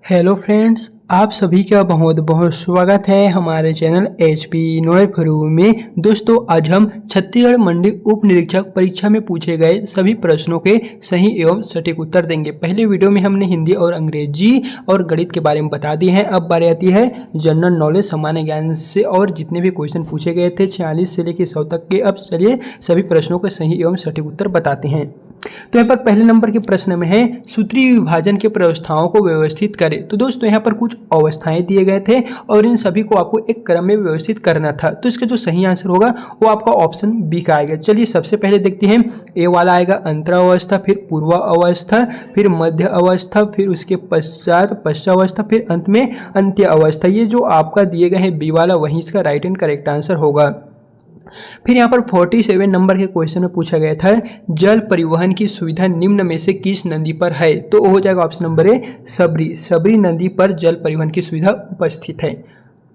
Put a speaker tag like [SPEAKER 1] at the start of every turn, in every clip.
[SPEAKER 1] Hello friends, आप सभी का बहुत बहुत स्वागत है हमारे चैनल HP नॉलेज गुरु में। दोस्तों, आज हम छत्तीसगढ़ मंडी उप निरीक्षक परीक्षा में पूछे गए सभी प्रश्नों के सही एवं सटीक उत्तर देंगे। पहले वीडियो में हमने हिंदी और अंग्रेजी और गणित के बारे में बता दिए हैं। अब बारी आती है जनरल नॉलेज सामान्य ज्ञान से, और जितने भी क्वेश्चन पूछे गए थे 46 से लेकर 100 तक के। अब चलिए सभी प्रश्नों के सही एवं सटीक उत्तर बताते हैं। तो यहाँ पर पहले नंबर के प्रश्न में है सूत्रीय विभाजन के व्यवस्थाओं को व्यवस्थित करें। तो दोस्तों, यहाँ पर कुछ अवस्थाएं दिए गए थे और इन सभी को आपको एक क्रम में व्यवस्थित करना था। तो इसका जो सही आंसर होगा वो आपका ऑप्शन बी का आएगा। चलिए सबसे पहले देखते हैं। ए वाला आएगा अंतरावस्था, फिर पूर्वा अवस्था, फिर मध्य अवस्था, फिर उसके पश्चात पश्चावस्था, फिर अंत में अंत्य अवस्था। ये जो आपका दिए गए हैं बी वाला, वही इसका राइट एंड करेक्ट आंसर होगा। फिर यहाँ पर 47 नंबर के क्वेश्चन में पूछा गया था जल परिवहन की सुविधा निम्न में से किस नदी पर है। तो हो जाएगा ऑप्शन नंबर ए सबरी। सबरी नदी पर जल परिवहन की सुविधा उपस्थित है।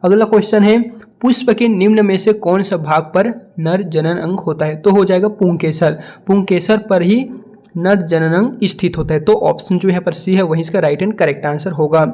[SPEAKER 1] अगला क्वेश्चन है पुष्प के निम्न में से कौन सा भाग पर नर जनन अंग होता है। तो हो जाएगा पुंकेसर। पुंकेसर पर ही नर जननांग स्थित होता है। तो ऑप्शन जो यहाँ पर सी है वही इसका राइट एंड करेक्ट आंसर होगा।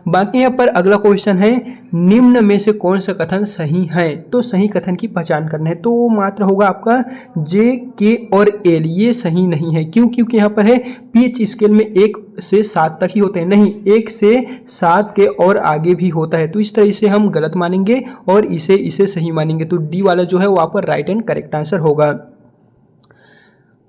[SPEAKER 1] बाकी यहाँ पर अगला क्वेश्चन है निम्न में से कौन सा कथन सही है। तो सही कथन की पहचान करना है। तो वो मात्र होगा आपका जे, के और एल। ये सही नहीं है। क्यों? क्योंकि यहाँ पर है पीएच स्केल में 1 से 7 तक ही होते हैं, नहीं 1 से 7 के और आगे भी होता है। तो इस तरह से हम गलत मानेंगे और इसे सही मानेंगे। तो डी वाला जो है वो आपका राइट एंड करेक्ट आंसर होगा।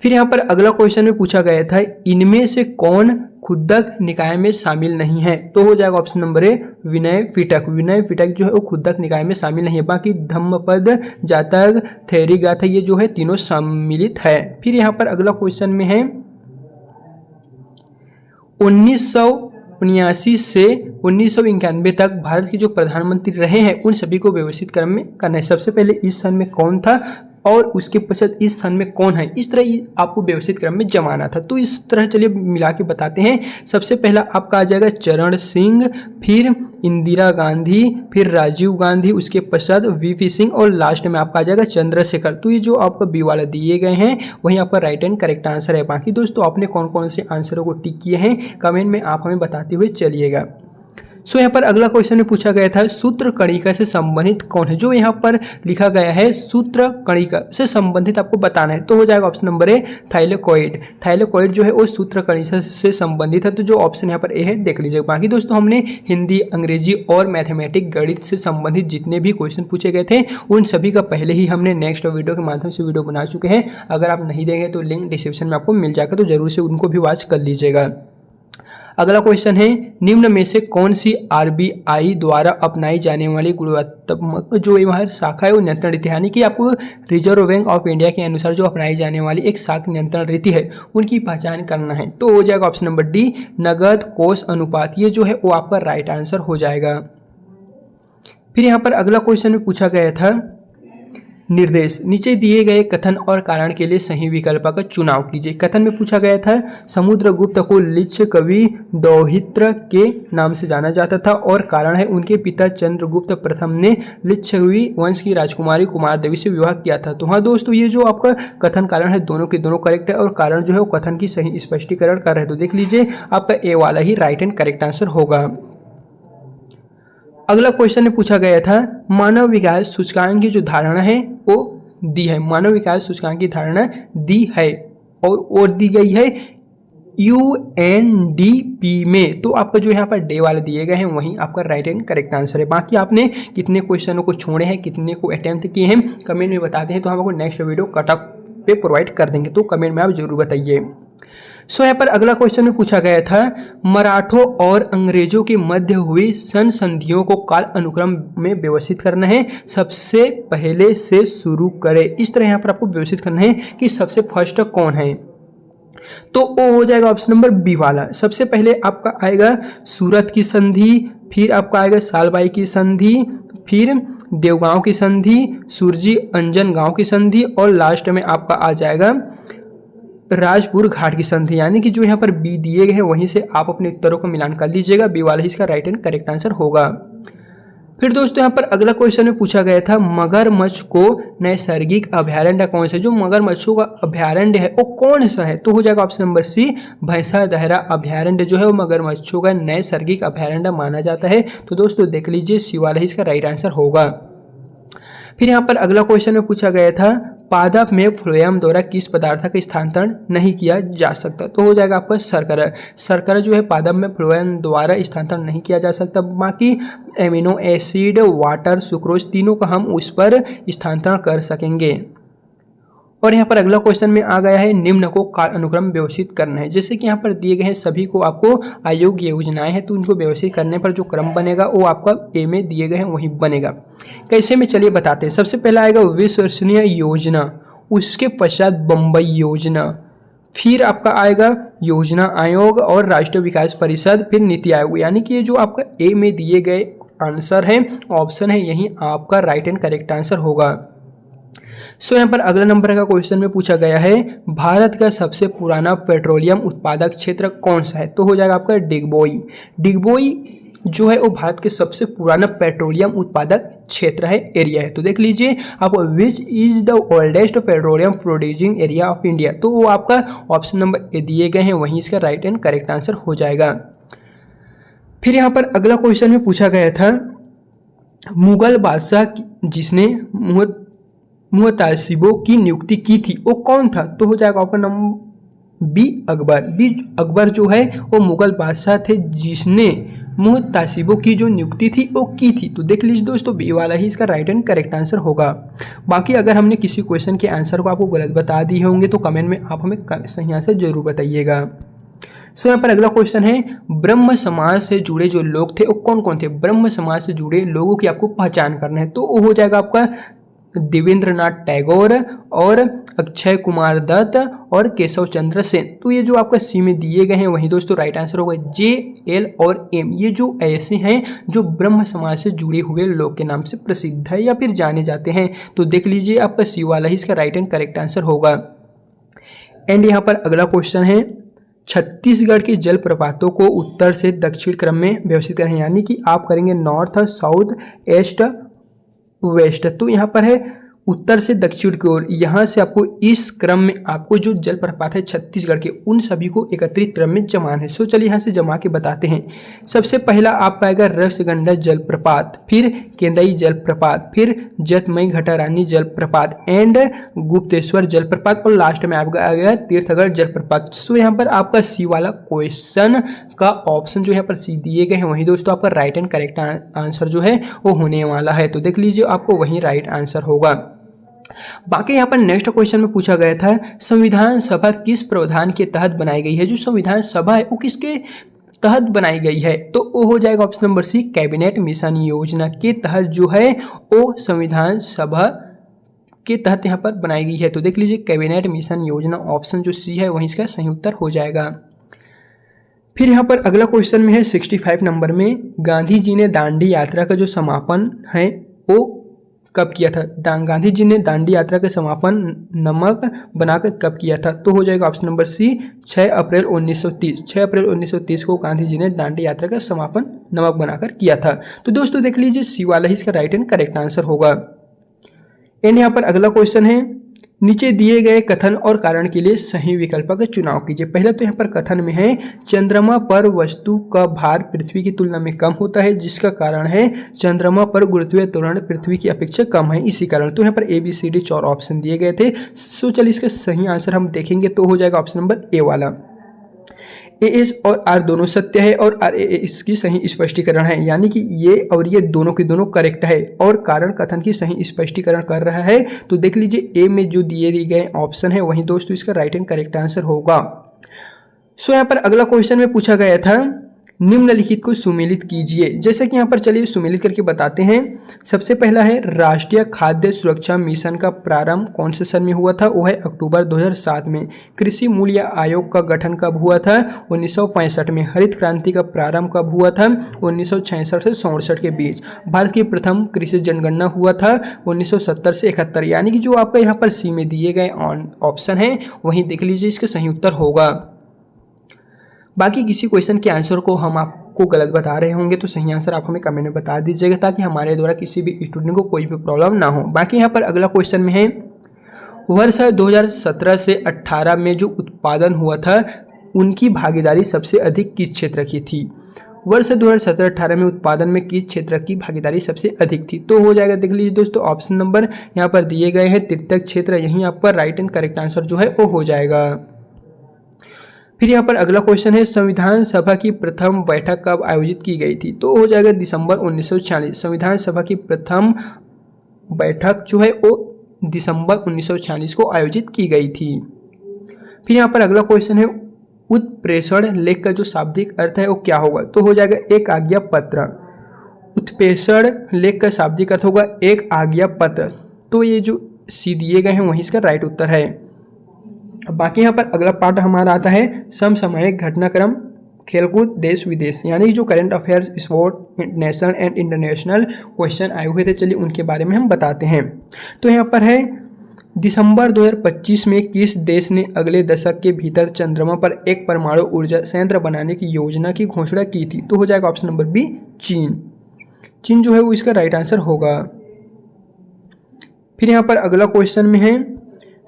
[SPEAKER 1] फिर यहाँ पर अगला क्वेश्चन में पूछा गया था इनमें से कौन खुद्दक निकाय में शामिल नहीं है। तो हो जाएगा option number A Vinaya Pitaka. Vinaya Pitaka जो है वो खुद्दक निकाय में शामिल नहीं है। बाकी धम्मपद, जातक, थेरी गाथा ये जो है तीनों सम्मिलित है। फिर यहाँ पर अगला क्वेश्चन में है 1979 से 1991 तक भारत के जो प्रधानमंत्री रहे हैं उन सभी को व्यवस्थित क्रम में करना है। सबसे पहले इस सन में कौन था और उसके पश्चात इस सन में कौन है, इस तरह आपको व्यवस्थित क्रम में जमाना था। तो इस तरह चलिए मिला के बताते हैं। सबसे पहला आपका आ जाएगा चरण सिंह, फिर इंदिरा गांधी, फिर राजीव गांधी, उसके पश्चात वीपी सिंह और लास्ट में आपका आ जाएगा चंद्रशेखर। तो ये जो आपका बी वाला दिए गए हैं वही आपका राइट एंड करेक्ट आंसर है। बाकी दोस्तों आपने कौन कौन से आंसरों को टिक किए हैं कमेंट में आप हमें बताते हुए चलिएगा। सो यहाँ पर अगला क्वेश्चन में पूछा गया था सूत्र कणिका से संबंधित कौन है। जो यहाँ पर लिखा गया है सूत्र कणिका से संबंधित आपको बताना है। तो हो जाएगा option number A thylakoid. Thylakoid जो है वो सूत्र कणिका से संबंधित है। तो जो ऑप्शन यहाँ पर ए है देख लीजिएगा। बाकी दोस्तों हमने हिंदी, अंग्रेजी और मैथमेटिक्स गणित से संबंधित जितने भी क्वेश्चन पूछे गए थे उन सभी का पहले ही हमने नेक्स्ट वीडियो के माध्यम से वीडियो बना चुके हैं। अगर आप नहीं देंगे तो लिंक डिस्क्रिप्शन में आपको मिल जाएगा, तो जरूर से उनको भी वॉच कर लीजिएगा। अगला क्वेश्चन है निम्न में से कौन सी आरबीआई द्वारा अपनाई जाने वाली गुणात्मक जो यह शाखा है वो नियंत्रण रीति, यानी कि आपको रिजर्व बैंक ऑफ इंडिया के अनुसार जो अपनाई जाने वाली एक शाखा नियंत्रण रीति है उनकी पहचान करना है। तो हो जाएगा ऑप्शन नंबर डी नगद कोष अनुपात। ये जो है वो आपका राइट आंसर हो जाएगा। फिर यहाँ पर अगला क्वेश्चन में पूछा गया था निर्देश नीचे दिए गए कथन और कारण के लिए सही विकल्प का चुनाव कीजिए। कथन में पूछा गया था समुद्रगुप्त को लिच्छकवि दौहित्र के नाम से जाना जाता था और कारण है उनके पिता चंद्रगुप्त प्रथम ने लिच्छवी वंश की राजकुमारी कुमार देवी से विवाह किया था। तो हाँ दोस्तों, ये जो आपका कथन कारण है दोनों के दोनों करेक्ट है और कारण जो है वो कथन की सही स्पष्टीकरण कर रहे हैं। तो देख लीजिए आपका ए वाला ही राइट एंड करेक्ट आंसर होगा। अगला क्वेश्चन में पूछा गया था मानव विकास सूचकांक की जो धारणा है वो दी है। मानव विकास सूचकांक की धारणा दी है और दी गई है UNDP में। तो आपका जो यहाँ पर डे वाले दिए गए हैं वही आपका राइट एंड करेक्ट आंसर है। बाकी आपने कितने क्वेश्चनों को छोड़े हैं, कितने को अटेम्प्ट किए हैं कमेंट में बताते हैं, तो हम आपको नेक्स्ट वीडियो कट ऑफ पे प्रोवाइड कर देंगे। तो कमेंट में आप जरूर बताइए। सो यहाँ पर अगला क्वेश्चन में पूछा गया था मराठों और अंग्रेजों के मध्य हुई संधियों को काल अनुक्रम में व्यवस्थित करना है। सबसे पहले से शुरू करें। इस तरह यहाँ पर आपको व्यवस्थित करना है कि सबसे फर्स्ट कौन है। तो वो हो जाएगा ऑप्शन नंबर बी वाला। सबसे पहले आपका आएगा सूरत की संधि, फिर आपका आएगा सालबाई की संधि, फिर देवगांव की संधि, सुरजी अंजन गांव की संधि और लास्ट में आपका आ जाएगा राजपुर घाट की संधि। यानी कि जो यहाँ पर बी दिए गए हैं वहीं से आप अपने उत्तरों का मिलान कर लीजिएगा। बी वाला ही इसका राइट एंड करेक्ट आंसर होगा। फिर दोस्तों यहाँ पर अगला क्वेश्चन में पूछा गया था मगरमच्छ को नैसर्गिक अभयारण्य कौन सा है, जो मगरमच्छों का अभयारण्य है वो कौन सा है, तो हो जाएगा ऑप्शन नंबर सी भैंसा दहरा अभयारण्य जो है वो मगरमच्छों का नैसर्गिक अभयारण्य माना जाता है। तो दोस्तों देख लीजिए सी वाला ही इसका राइट आंसर होगा। फिर यहाँ पर अगला क्वेश्चन में पूछा गया था पादप में फ्लोएम द्वारा किस पदार्थ का स्थानांतरण नहीं किया जा सकता, तो हो जाएगा आपका शर्करा। शर्करा जो है पादप में फ्लोएम द्वारा स्थानांतरण नहीं किया जा सकता। बाकी एमिनो एसिड, वाटर, सुक्रोज तीनों का हम उस पर स्थानांतरण कर सकेंगे। और यहाँ पर अगला क्वेश्चन में आ गया है निम्न को काल अनुक्रम व्यवस्थित करना है। जैसे कि यहाँ पर दिए गए हैं सभी को आपको अयोग्य योजनाएं हैं, तो उनको व्यवस्थित करने पर जो क्रम बनेगा वो आपका ए में दिए गए हैं वही बनेगा। कैसे में चलिए बताते हैं। सबसे पहला आएगा विश्वसनीय योजना, उसके पश्चात बम्बई योजना, फिर आपका आएगा योजना आयोग और राष्ट्रीय विकास परिषद, फिर नीति आयोग। यानी कि ये जो आपका ए में दिए गए आंसर है ऑप्शन है यही आपका राइट एंड करेक्ट आंसर होगा। सो यहाँ पर अगला नंबर का क्वेश्चन में पूछा गया है भारत का सबसे पुराना पेट्रोलियम उत्पादक क्षेत्र कौन सा है, तो हो जाएगा आपका डिगबोई। डिगबोई जो है वो भारत के सबसे पुराना पेट्रोलियम उत्पादक क्षेत्र है, एरिया है। तो देख लीजिए आप which is the oldest petroleum producing area of India, तो वो आपका ऑप्शन नंबर ए दिए गए हैं वहीं इसका राइट एंड करेक्ट आंसर हो जाएगा। फिर यहाँ पर अगला क्वेश्चन में पूछा गया था मुगल बादशाह जिसने मुहतासिबों की नियुक्ति की थी वो कौन था, तो हो जाएगा option number B Akbar. B Akbar जो है वो मुगल बादशाह थे जिसने मुहतासिबों की जो नियुक्ति थी वो की थी। तो देख लीजिए दोस्तों बी वाला ही इसका राइट एंड करेक्ट आंसर होगा। बाकी अगर हमने किसी क्वेश्चन के आंसर को आपको गलत बता दिए होंगे तो कमेंट में आप हमें सही आंसर जरूर बताइएगा। सो यहाँ पर अगला क्वेश्चन है ब्रह्म समाज से जुड़े जो लोग थे वो कौन कौन थे। ब्रह्म समाज से जुड़े लोगों की आपको पहचान करना है, तो वो हो जाएगा आपका देवेंद्रनाथ टैगोर और अक्षय कुमार दत्त और केशव चंद्र सेन। तो ये जो आपका सी में दिए गए हैं वही दोस्तों राइट आंसर होगा। जे, एल और एम ये जो ऐसे हैं जो ब्रह्म समाज से जुड़े हुए लोग के नाम से प्रसिद्ध है या फिर जाने जाते हैं। तो देख लीजिए आपका सी वाला ही इसका राइट एंड करेक्ट आंसर होगा। एंड यहाँ पर अगला क्वेश्चन है छत्तीसगढ़ के जलप्रपातों को उत्तर से दक्षिण क्रम में व्यवस्थित करें, यानी कि आप करेंगे नॉर्थ, साउथ, ईस्ट, वेस्ट। तो यहाँ पर है उत्तर से दक्षिण की ओर, यहाँ से आपको इस क्रम में आपको जो जलप्रपात है छत्तीसगढ़ के उन सभी को एकत्रित क्रम में जमाना है। सो चलिए यहाँ से जमा के बताते हैं। सबसे पहला आप पाएगा रसगंडा जलप्रपात, फिर केंदई जलप्रपात, फिर जतमई घटारानी जलप्रपात एंड गुप्तेश्वर जलप्रपात और लास्ट में आपका आ गया तीर्थगढ़ जलप्रपात। सो यहाँ पर आपका सी वाला क्वेश्चन का ऑप्शन जो यहाँ पर सी दिए गए हैं वही दोस्तों आपका राइट एंड करेक्ट आंसर जो है वो होने वाला है। तो देख लीजिए आपको वही राइट आंसर होगा। बाकी यहाँ पर नेक्स्ट क्वेश्चन में पूछा गया था संविधान सभा किस प्रावधान के तहत बनाई गई है। जो संविधान सभा है वो किसके तहत बनाई गई है, तो वो हो जाएगा option number C cabinet mission योजना के तहत जो है वो संविधान सभा के तहत यहाँ पर बनाई गई है। तो देख लीजिए कैबिनेट मिशन योजना ऑप्शन जो सी है वहीं इसका सही उत्तर हो जाएगा। फिर यहाँ पर अगला क्वेश्चन में है 65 नंबर में गांधी जी ने दांडी यात्रा का जो समापन है वो कब किया था। गांधी जी ने दांडी यात्रा का समापन नमक बनाकर कब किया था, तो हो जाएगा ऑप्शन नंबर सी 6 अप्रैल 1930। 6 अप्रैल 1930 को गांधी जी ने दांडी यात्रा का समापन नमक बनाकर किया था। तो दोस्तों देख लीजिए सी वाला ही इसका राइट एंड करेक्ट आंसर होगा। एंड यहाँ पर अगला क्वेश्चन है नीचे दिए गए कथन और कारण के लिए सही विकल्प का चुनाव कीजिए। पहला तो यहाँ पर कथन में है चंद्रमा पर वस्तु का भार पृथ्वी की तुलना में कम होता है, जिसका कारण है चंद्रमा पर गुरुत्वीय त्वरण पृथ्वी की अपेक्षा कम है, इसी कारण। तो यहाँ पर A B C D 4 option दिए गए थे। सो चलिए इसका सही आंसर हम देखेंगे तो हो जाएगा ऑप्शन नंबर ए वाला। ए एस और आर दोनों सत्य है और आर ए इसकी सही स्पष्टीकरण है, यानी कि ये और ये दोनों के दोनों करेक्ट है और कारण कथन की सही स्पष्टीकरण कर रहा है। तो देख लीजिए ए में जो दिए गए ऑप्शन है वही दोस्तों इसका राइट एंड करेक्ट आंसर होगा। सो यहाँ पर अगला क्वेश्चन में पूछा गया था निम्नलिखित को सुमेलित कीजिए। जैसे कि यहाँ पर चलिए सुमेलित करके बताते हैं। सबसे पहला है राष्ट्रीय खाद्य सुरक्षा मिशन का प्रारंभ कौन से सन में हुआ था, वो है अक्टूबर 2007 में। कृषि मूल्य आयोग का गठन कब हुआ था, 1965 में। हरित क्रांति का प्रारंभ कब हुआ था, 1966 से 67 के बीच। भारत की प्रथम कृषि जनगणना हुआ था 1970 से 71, यानी कि जो आपका यहाँ पर सी में दिए गए ऑप्शन है वहीं देख लीजिए इसका सही उत्तर होगा। बाकी किसी क्वेश्चन के आंसर को हम आपको को गलत बता रहे होंगे तो सही आंसर आप हमें कमेंट में बता दीजिएगा, ताकि हमारे द्वारा किसी भी स्टूडेंट को कोई भी प्रॉब्लम ना हो। बाकी यहाँ पर अगला क्वेश्चन में है, वर्ष 2017 से 18 में जो उत्पादन हुआ था उनकी भागीदारी सबसे अधिक किस क्षेत्र की थी? वर्ष 2017-18 में उत्पादन में किस क्षेत्र की भागीदारी सबसे अधिक थी? तो हो जाएगा, देख लीजिए दोस्तों, ऑप्शन नंबर यहाँ पर दिए गए हैं तृतीयक क्षेत्र, यहीं आपका राइट एंड करेक्ट आंसर जो है वो हो जाएगा। फिर यहाँ पर अगला क्वेश्चन है, संविधान सभा की प्रथम बैठक कब आयोजित की गई थी? तो हो जाएगा दिसंबर 1946। संविधान सभा की प्रथम बैठक जो है वो दिसंबर 1946 को आयोजित की गई थी। फिर यहाँ पर अगला क्वेश्चन है, उत्प्रेषण लेख का जो शाब्दिक अर्थ है वो क्या होगा? तो हो जाएगा एक आज्ञा पत्र। उत्प्रेषण लेख का शाब्दिक अर्थ होगा एक आज्ञा पत्र। तो ये जो सी दिए गए हैं वहीं इसका राइट उत्तर है। बाकी यहाँ पर अगला पार्ट हमारा आता है समसामयिक घटनाक्रम, खेलकूद, देश विदेश, यानी जो current affairs, sport, national and international question आए हुए थे, चलिए उनके बारे में हम बताते हैं। तो यहाँ पर है, दिसंबर 2025 में किस देश ने अगले दशक के भीतर चंद्रमा पर एक परमाणु ऊर्जा संयंत्र बनाने की योजना की घोषणा की थी? तो हो जाएगा ऑप्शन नंबर बी, चीन। चीन जो है वो इसका राइट आंसर होगा। फिर यहाँ पर अगला क्वेश्चन में है,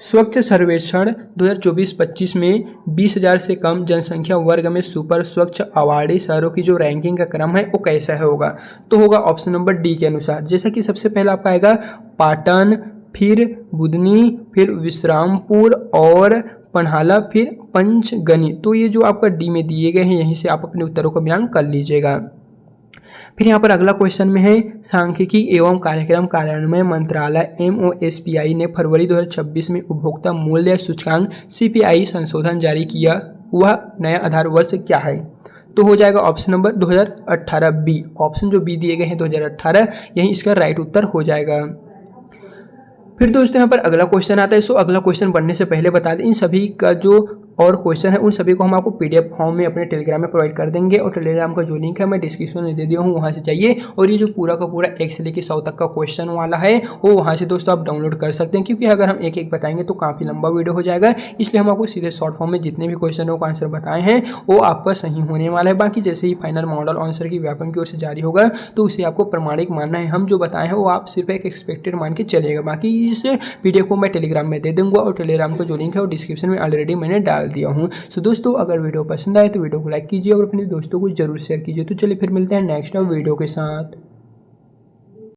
[SPEAKER 1] स्वच्छ सर्वेक्षण 2024-25 में 20,000 से कम जनसंख्या वर्ग में सुपर स्वच्छ आवाड़ी शहरों की जो रैंकिंग का क्रम है वो कैसा होगा? तो होगा ऑप्शन नंबर डी के अनुसार, जैसा कि सबसे पहला आपका आएगा पाटन, फिर बुधनी, फिर विश्रामपुर और पन्हाला, फिर पंचगनी। तो ये जो आपका डी में दिए गए हैं, यहीं से आप अपने उत्तरों का बयान कर लीजिएगा। फिर यहाँ पर अगला क्वेश्चन में है, सांख्यिकी एवं कार्यक्रम कार्यान्वयन मंत्रालय MOSPI ने फरवरी 2026 में उपभोक्ता मूल्य सूचकांक CPI संशोधन जारी किया, वह नया आधार वर्ष क्या है? तो हो जाएगा ऑप्शन नंबर 2018 बी। ऑप्शन जो बी दिए गए हैं 2018, यही इसका राइट उत्तर हो जाएगा। फिर दोस्तों यहाँ पर अगला क्वेश्चन आता है। सो अगला क्वेश्चन पढ़ने से पहले बता दें, इन सभी का जो और क्वेश्चन है उन सभी को हम आपको PDF फॉर्म में अपने टेलीग्राम में प्रोवाइड कर देंगे, और टेलीग्राम का जो लिंक है मैं डिस्क्रिप्शन में दे दिया हूँ, वहाँ से जाइए। और ये जो पूरा का पूरा 1 से लेकर 100 तक का क्वेश्चन वाला है वो वहाँ से दोस्तों आप डाउनलोड कर सकते हैं, क्योंकि अगर हम एक एक बताएंगे तो काफ़ी लंबा वीडियो हो जाएगा। इसलिए हम आपको सीधे शॉर्ट फॉर्म में जितने भी क्वेश्चनों का आंसर बताए हैं वो आपका सही होने वाला है। बाकी जैसे ही फाइनल मॉडल आंसर की व्यापम की ओर से जारी होगा तो उसे आपको प्रमाणिक मानना है। हम जो बताए हैं वो आप सिर्फ एक एक्सपेक्टेड मान के चलिएगा। बाकी इस PDF को मैं टेलीग्राम में दे दूंगा, और टेलीग्राम का जो लिंक है वो डिस्क्रिप्शन में ऑलरेडी मैंने डाल दिया हूँ। सो दोस्तों, अगर वीडियो पसंद आए तो वीडियो को लाइक कीजिए और अपने दोस्तों को जरूर शेयर कीजिए। तो चलिए फिर मिलते हैं नेक्स्ट वीडियो के साथ।